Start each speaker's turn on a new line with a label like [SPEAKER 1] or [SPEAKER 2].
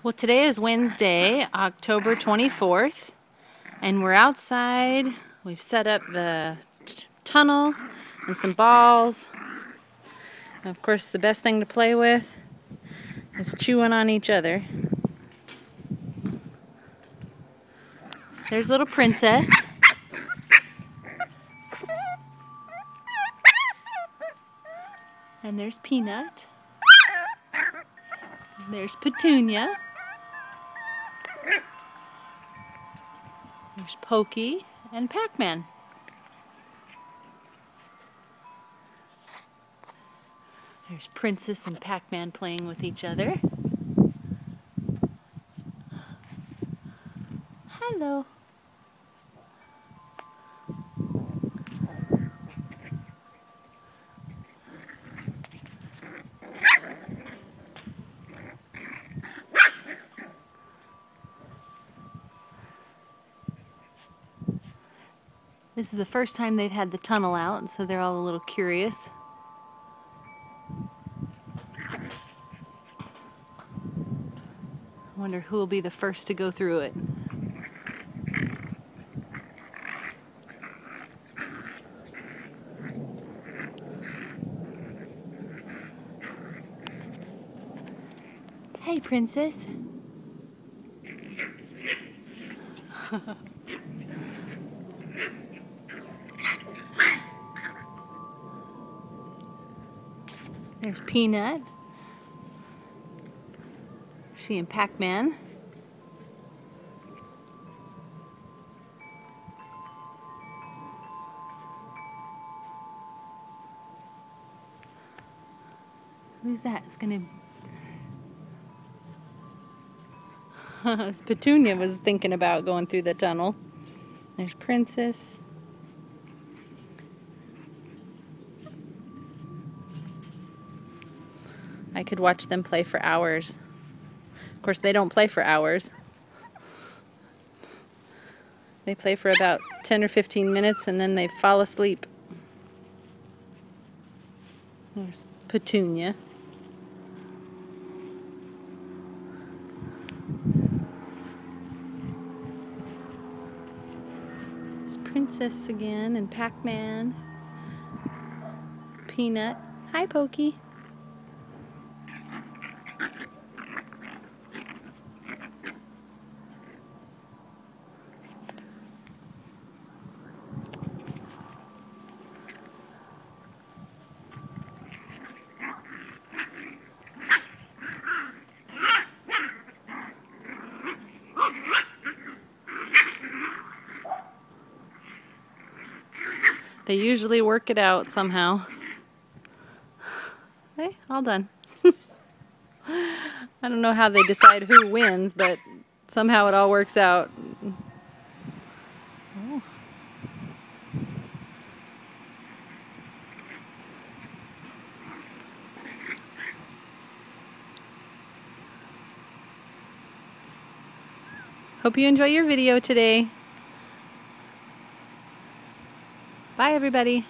[SPEAKER 1] Well, today is Wednesday, October 24th, and we're outside. We've set up the tunnel and some balls. And of course, the best thing to play with is chewing on each other. There's little Princess. And there's Peanut. There's Petunia. There's Pokey and Pac-Man. There's Princess and Pac-Man playing with each other. Hello. This is the first time they've had the tunnel out, so they're all a little curious. I wonder who will be the first to go through it. Hey, Princess. There's Peanut. She and Pac-Man. Who's that? It's gonna... Petunia was thinking about going through the tunnel. There's Princess. I could watch them play for hours. Of course, they don't play for hours. They play for about 10 or 15 minutes and then they fall asleep. There's Petunia. There's Princess again and Pac-Man. Peanut. Hi, Pokey. They usually work it out somehow. Hey, all done. I don't know how they decide who wins, but somehow it all works out. Oh. Hope you enjoy your video today. Bye, everybody.